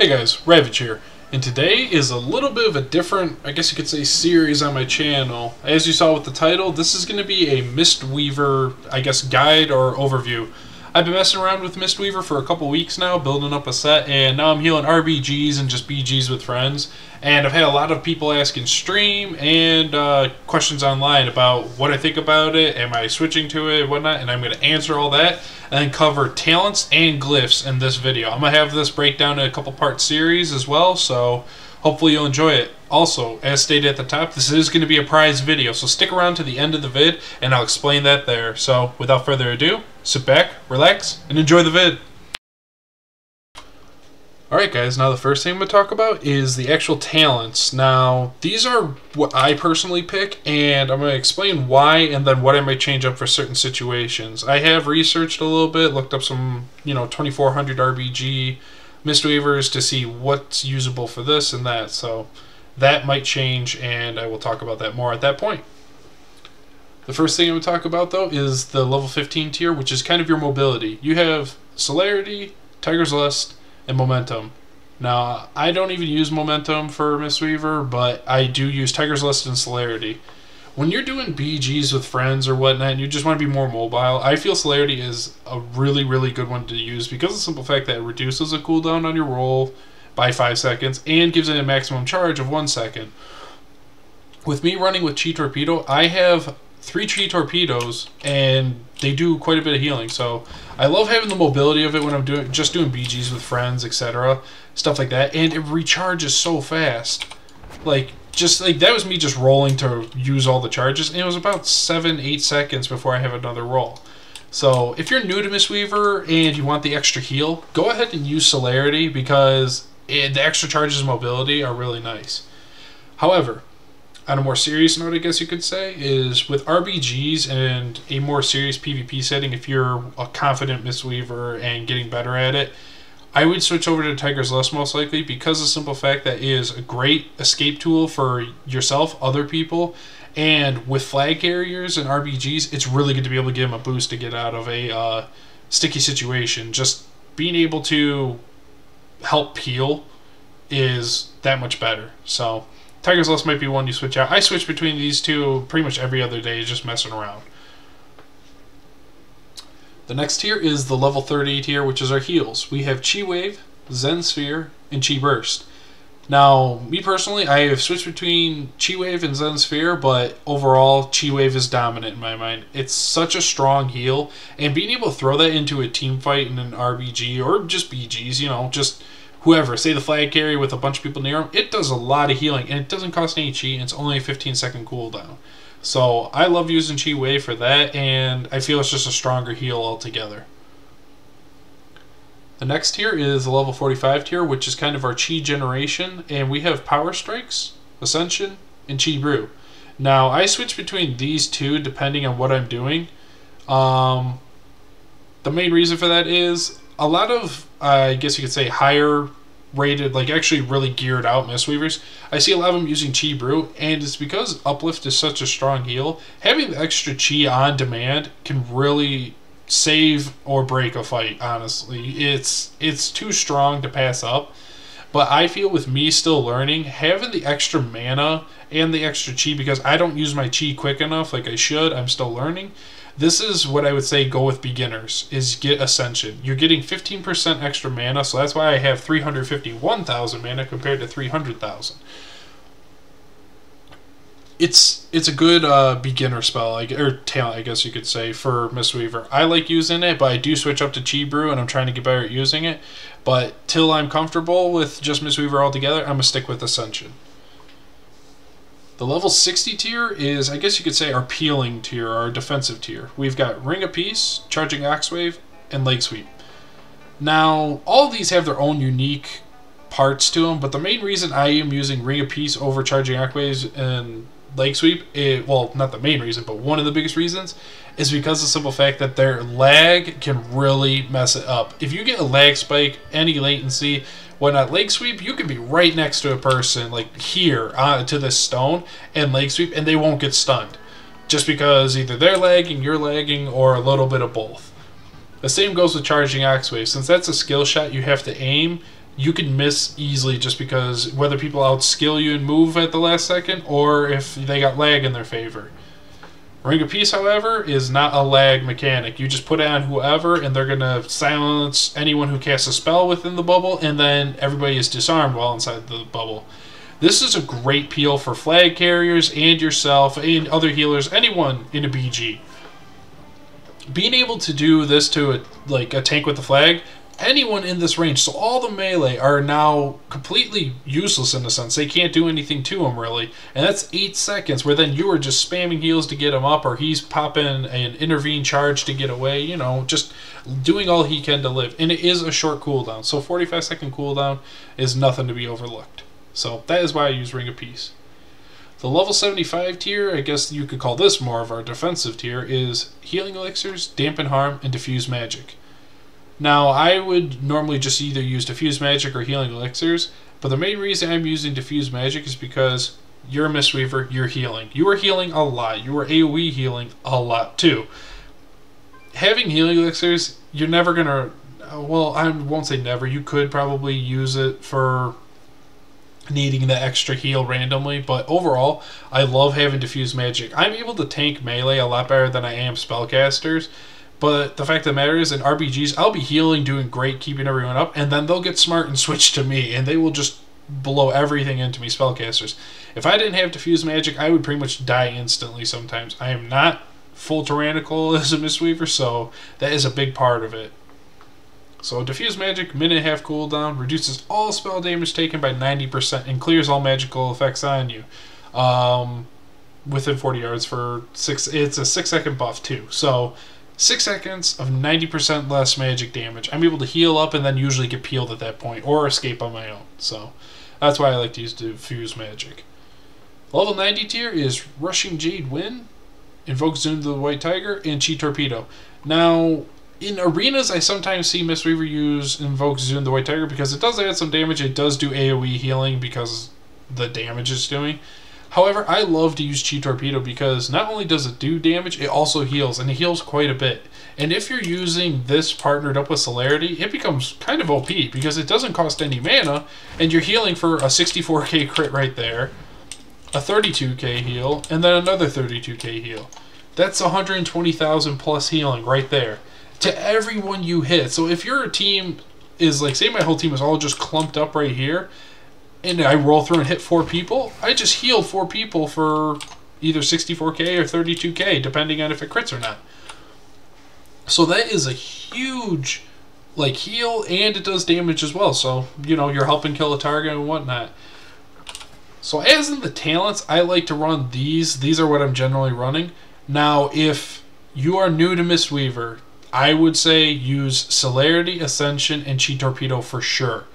Hey guys, Ravedge here, and today is a little bit of a different, I guess you could say, series on my channel. As you saw with the title, this is going to be a Mistweaver, I guess, guide or overview. I've been messing around with Mistweaver for a couple weeks now, building up a set, and now I'm healing RBGs and just BGs with friends. And I've had a lot of people asking stream and questions online about what I think about it, am I switching to it, and whatnot, and I'm going to answer all that and then cover talents and glyphs in this video. I'm going to have this breakdown in a couple part series as well, so hopefully you'll enjoy it. Also, as stated at the top, this is going to be a prize video, so stick around to the end of the vid and I'll explain that there. So without further ado, sit back, relax, and enjoy the vid. Alright guys, now the first thing I'm going to talk about is the actual talents. Now, these are what I personally pick, and I'm going to explain why and then what I might change up for certain situations. I have researched a little bit, looked up some, 2400 RBG Mistweavers to see what's usable for this and that, so that might change, and I will talk about that more at that point. The first thing I'm going to talk about, though, is the level 15 tier, which is kind of your mobility. You have Celerity, Tiger's Lust, and Momentum. Now, I don't even use Momentum for Mistweaver, but I do use Tiger's Lust and Celerity. When you're doing BGs with friends or whatnot, and you just want to be more mobile, I feel Celerity is a really, really good one to use because of the simple fact that it reduces the cooldown on your roll by 5 seconds and gives it a maximum charge of 1 second. With me running with Chi Torpedo, I have 3 Chi Torpedoes, and they do quite a bit of healing. So I love having the mobility of it when I'm doing BGs with friends, etc., stuff like that, and it recharges so fast. That was me just rolling to use all the charges, and it was about 7-8 seconds before I have another roll. So if you're new to Mistweaver and you want the extra heal, go ahead and use Celerity because the extra charges and mobility are really nice. However, on a more serious note, I guess you could say, is with RBGs and a more serious PvP setting, if you're a confident Mistweaver and getting better at it, I would switch over to Tiger's Lust most likely because of the simple fact that it is a great escape tool for yourself, other people, and with flag carriers and RBGs, it's really good to be able to give them a boost to get out of a sticky situation. Just being able to help peel is that much better. So Tiger's Lust might be one you switch out. I switch between these two pretty much every other day, just messing around. The next tier is the level 30 tier, which is our heals. We have Chi Wave, Zen Sphere, and Chi Burst. Now, me personally, I have switched between Chi Wave and Zen Sphere, but overall, Chi Wave is dominant in my mind. It's such a strong heal, and being able to throw that into a team fight in an RBG, or just BGs, just whoever, say the flag carrier with a bunch of people near him, it does a lot of healing, and it doesn't cost any chi, and it's only a 15-second cooldown. So I love using Chi Wave for that, and I feel it's just a stronger heal altogether. The next tier is the level 45 tier, which is kind of our Chi generation, and we have Power Strikes, Ascension, and Chi Brew. Now, I switch between these two depending on what I'm doing. The main reason for that is a lot of, I guess you could say, higher rated, actually really geared out Mistweavers, I see a lot of them using Chi Brew, and it's because Uplift is such a strong heal. Having the extra Chi on demand can really save or break a fight, honestly. It's too strong to pass up, but I feel with me still learning, having the extra mana and the extra Chi, because I don't use my Chi quick enough like I should, I'm still learning. This is what I would say go with beginners, is get Ascension. You're getting 15% extra mana, so that's why I have 351,000 mana compared to 300,000. It's a good beginner spell, or talent, I guess you could say, for Mistweaver. I like using it, but I do switch up to Chi Brew, and I'm trying to get better at using it. But till I'm comfortable with just Mistweaver altogether, I'm going to stick with Ascension. The level 60 tier is, I guess you could say, our peeling tier, our defensive tier. We've got Ring of Peace, Charging Axewave, and Leg Sweep. Now, all of these have their own unique parts to them, but the main reason I am using Ring of Peace over Charging Axewaves and Leg Sweep, well, not the main reason, but one of the biggest reasons, is because of the simple fact that their lag can really mess it up. If you get a lag spike, any latency, whatnot, Leg Sweep, you can be right next to a person, like here, to this stone, and Leg Sweep, and they won't get stunned. Just because either they're lagging, you're lagging, or a little bit of both. The same goes with Charging Axewave. Since that's a skill shot, you have to aim you can miss easily just because whether people outskill you and move at the last second or if they got lag in their favor. Ring of Peace, however, is not a lag mechanic. You just put it on whoever, and they're going to silence anyone who casts a spell within the bubble, and then everybody is disarmed while inside the bubble. This is a great peel for flag carriers and yourself and other healers, anyone in a BG. Being able to do this to a tank with the flag, anyone in this range, so all the melee are now completely useless in a sense. They can't do anything to him really, and that's 8 seconds where then you are just spamming heals to get him up, or he's popping an intervene charge to get away, you know, just doing all he can to live. And it is a short cooldown, so 45-second cooldown is nothing to be overlooked. So that is why I use Ring of Peace. The level 75 tier, I guess you could call this more of our defensive tier, is Healing Elixirs, Dampen Harm, and Diffuse Magic. Now, I would normally just either use Diffuse Magic or Healing Elixirs, but the main reason I'm using Diffuse Magic is because you're a Mistweaver, you're healing. You are healing a lot. You are AoE healing a lot, too. Having Healing Elixirs, you're never going to... Well, I won't say never. You could probably use it for needing the extra heal randomly, but overall, I love having Diffuse Magic. I'm able to tank melee a lot better than I am spellcasters. But the fact of the matter is, in RBGs, I'll be healing, doing great, keeping everyone up, and then they'll get smart and switch to me, and they will just blow everything into me, spellcasters. If I didn't have Diffuse Magic, I would pretty much die instantly sometimes. I am not full tyrannical as a Mistweaver, so that is a big part of it. So Diffuse Magic, minute and a half cooldown, reduces all spell damage taken by 90% and clears all magical effects on you. Within 40 yards for 6, it's a 6-second buff too. So 6 seconds of 90% less magic damage. I'm able to heal up and then usually get peeled at that point or escape on my own. So that's why I like to use Diffuse Magic. Level 90 tier is Rushing Jade Wind, Invoke Zoom the White Tiger, and Chi Torpedo. Now, in arenas, I sometimes see Mistweaver use Invoke Zoom the White Tiger because it does add some damage. It does do AoE healing because the damage it's doing. However, I love to use Chi Torpedo because not only does it do damage, it also heals, and it heals quite a bit. And if you're using this partnered up with Celerity, it becomes kind of OP because it doesn't cost any mana, and you're healing for a 64k crit right there, a 32k heal, and then another 32k heal. That's 120,000 plus healing right there to everyone you hit. So if your team is like, say my whole team is all just clumped up right here, and I roll through and hit 4 people, I just healed 4 people for either 64k or 32k, depending on if it crits or not. So that is a huge heal, and it does damage as well. So, you know, you're helping kill a target and whatnot. So as in the talents, I like to run these. These are what I'm generally running. Now, if you are new to Mistweaver, I would say use Celerity, Ascension, and Chi Torpedo for sure.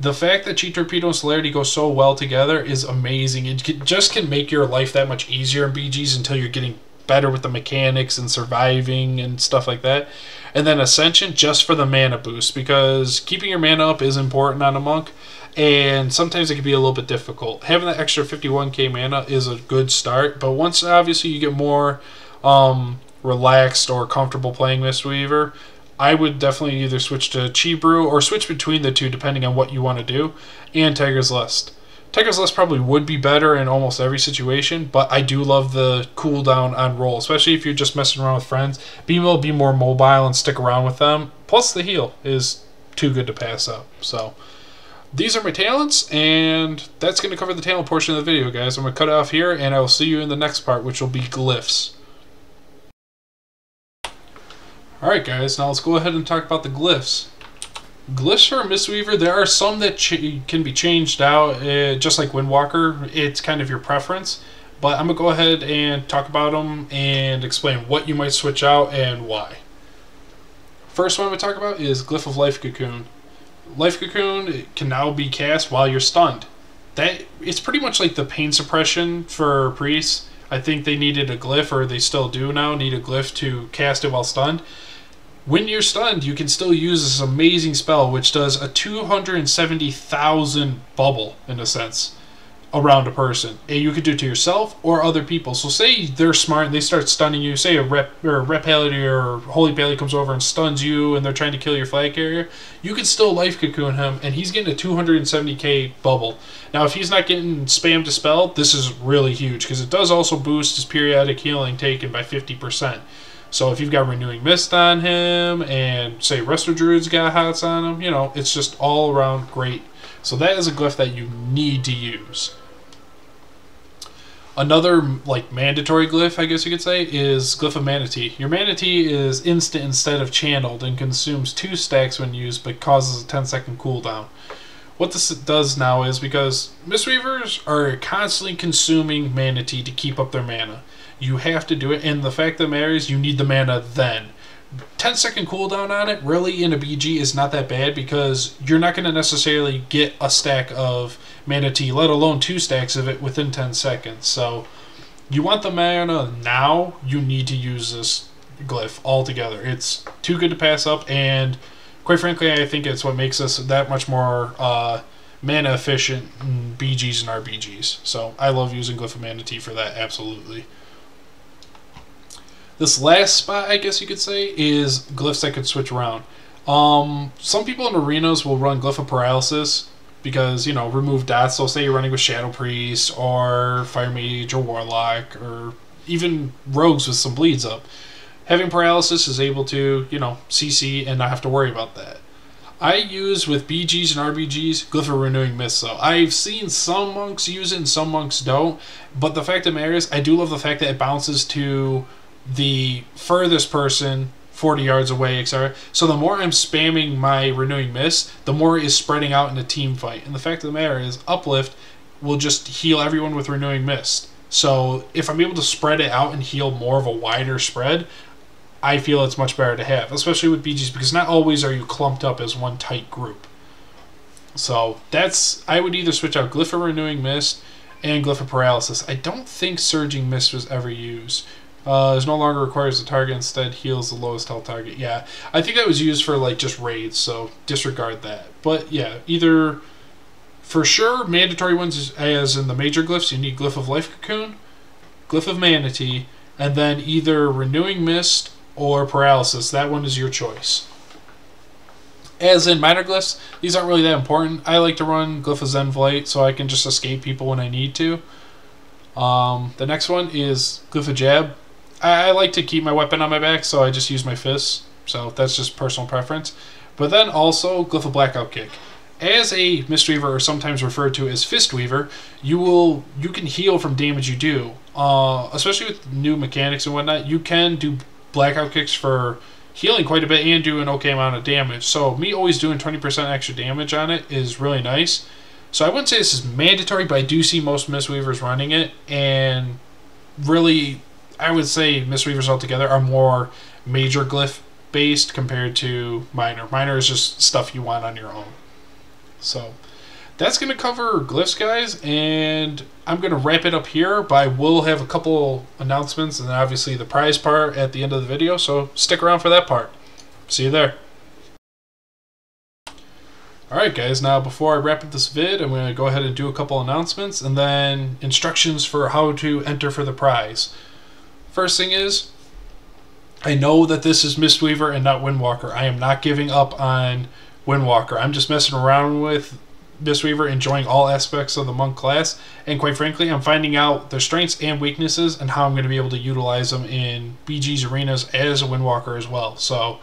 The fact that Chi Torpedo and Celerity go so well together is amazing. It just can make your life that much easier in BGs until you're getting better with the mechanics and surviving and stuff like that. And then Ascension just for the mana boost, because keeping your mana up is important on a monk, and sometimes it can be a little bit difficult. Having that extra 51k mana is a good start, but once obviously you get more relaxed or comfortable playing Mistweaver, I would definitely either switch to Chi Brew or switch between the two depending on what you want to do, and Tiger's Lust. Tiger's Lust probably would be better in almost every situation, but I do love the cooldown on roll, especially if you're just messing around with friends. Being able to be more mobile and stick around with them, plus the heal, is too good to pass up. So these are my talents, and that's going to cover the talent portion of the video, guys. I'm going to cut it off here, and I will see you in the next part, which will be glyphs. Alright guys, now let's go ahead and talk about the glyphs. Glyphs for a Mistweaver, there are some that can be changed out, just like Windwalker. It's kind of your preference, but I'm going to go ahead and talk about them and explain what you might switch out and why. First one I'm going to talk about is Glyph of Life Cocoon. Life Cocoon can now be cast while you're stunned. It's pretty much like the pain suppression for priests. I think they needed a glyph, or they still do now, need a glyph to cast it while stunned. When you're stunned, you can still use this amazing spell, which does a 270,000 bubble, in a sense. around a person. And you could do it to yourself or other people. So say they're smart and they start stunning you. Say a rep palette or holy palette comes over and stuns you and they're trying to kill your flag carrier. You could still life cocoon him and he's getting a 270k bubble. Now if he's not getting spam dispelled, this is really huge because it does also boost his periodic healing taken by 50%. So if you've got Renewing Mist on him and say Resto Druid's got hots on him, you know, it's just all around great. So that is a glyph that you need to use. Another like mandatory glyph, I guess you could say, is Glyph of Manatee. Your Manatee is instant instead of channeled and consumes 2 stacks when used but causes a 10-second cooldown. What this does now is because Mistweavers are constantly consuming Manatee to keep up their mana. You have to do it, and the fact of the matter is you need the mana then. 10-second cooldown on it really in a BG is not that bad because you're not going to necessarily get a stack of Manatee, let alone 2 stacks of it within 10 seconds. So you want the mana now, you need to use this glyph altogether. It's too good to pass up, and quite frankly I think it's what makes us that much more mana efficient in BGs and RBGs. So I love using Glyph of Manatee for that, absolutely. This last spot, I guess you could say, is glyphs that could switch around. Some people in arenas will run Glyph of Paralysis because, you know, remove dots. So say you're running with Shadow Priest or Fire Mage or Warlock or even Rogues with some bleeds up. Having Paralysis is able to, you know, CC and not have to worry about that. I use with BGs and RBGs Glyph of Renewing Mist. So I've seen some monks use it and some monks don't. But the fact of the matter is, I do love the fact that it bounces to the furthest person 40 yards away, etc. So the more I'm spamming my Renewing Mist, the more it is spreading out in a team fight. And the fact of the matter is, Uplift will just heal everyone with Renewing Mist. So if I'm able to spread it out and heal more of a wider spread, I feel it's much better to have, especially with BGs, because not always are you clumped up as one tight group. So that's, I would either switch out Glyph of Renewing Mist and Glyph of Paralysis. I don't think Surging Mist was ever used. It no longer requires the target, instead heals the lowest health target. Yeah, I think that was used for like just raids, so disregard that. But yeah, either for sure mandatory ones as in the major glyphs, you need Glyph of Life Cocoon, Glyph of Manatee, and then either Renewing Mist or Paralysis. That one is your choice. As in minor glyphs, these aren't really that important. I like to run Glyph of Zen Flight so I can just escape people when I need to. The next one is Glyph of Jab. I like to keep my weapon on my back, so I just use my fists. So that's just personal preference. But then also Glyph of Blackout Kick. As a Mistweaver, or sometimes referred to as Fistweaver, you can heal from damage you do. Especially with new mechanics and whatnot, you can do Blackout Kicks for healing quite a bit and do an okay amount of damage. So me always doing 20% extra damage on it is really nice. So I wouldn't say this is mandatory, but I do see most Mistweavers running it, and really I would say Mistweavers altogether are more major glyph based compared to minor. Minor is just stuff you want on your own. So that's going to cover glyphs, guys, and I'm going to wrap it up here, but I will have a couple announcements and then obviously the prize part at the end of the video, so stick around for that part. See you there. Alright guys, now before I wrap up this vid, I'm going to go ahead and do a couple announcements and then instructions for how to enter for the prize. First thing is, I know that this is Mistweaver and not Windwalker. I am not giving up on Windwalker. I'm just messing around with Mistweaver, enjoying all aspects of the monk class, and quite frankly, I'm finding out their strengths and weaknesses and how I'm going to be able to utilize them in BG's arenas as a Windwalker as well. So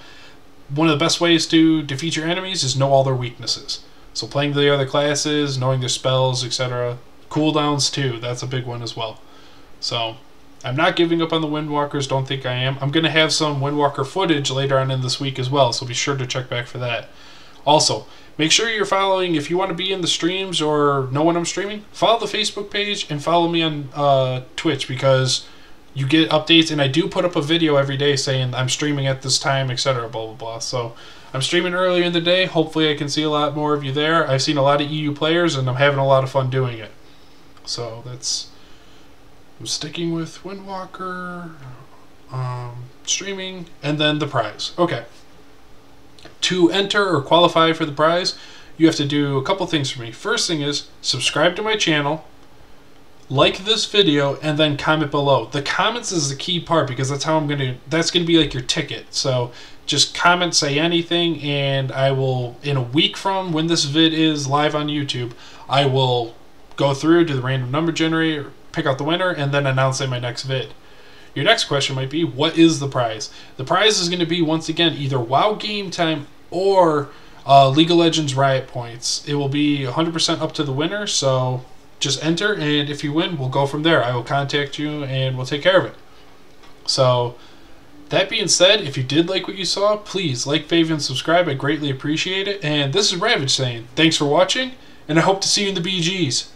one of the best ways to defeat your enemies is know all their weaknesses. So playing the other classes, knowing their spells, etc. Cooldowns too, that's a big one as well. So I'm not giving up on the Windwalkers, don't think I am. I'm going to have some Windwalker footage later on in this week as well, so be sure to check back for that. Also, make sure you're following, if you want to be in the streams or know when I'm streaming, follow the Facebook page and follow me on Twitch, because you get updates, and I do put up a video every day saying I'm streaming at this time, etc. blah, blah, blah. So I'm streaming earlier in the day. Hopefully I can see a lot more of you there. I've seen a lot of EU players, and I'm having a lot of fun doing it. So that's... I'm sticking with Windwalker, streaming, and then the prize. Okay. To enter or qualify for the prize, you have to do a couple things for me. First thing is subscribe to my channel, like this video, and then comment below. The comments is the key part, because that's how that's gonna be like your ticket. So just comment, say anything, and I will, in a week from when this vid is live on YouTube, I will go through, do the random number generator, pick out the winner, and then announce in my next vid. Your next question might be, what is the prize? The prize is going to be, once again, either WoW Game Time or League of Legends Riot Points. It will be 100% up to the winner, so just enter, and if you win, we'll go from there. I will contact you, and we'll take care of it. So, that being said, if you did like what you saw, please like, favorite, and subscribe. I greatly appreciate it. And this is Ravedge saying, thanks for watching, and I hope to see you in the BGs.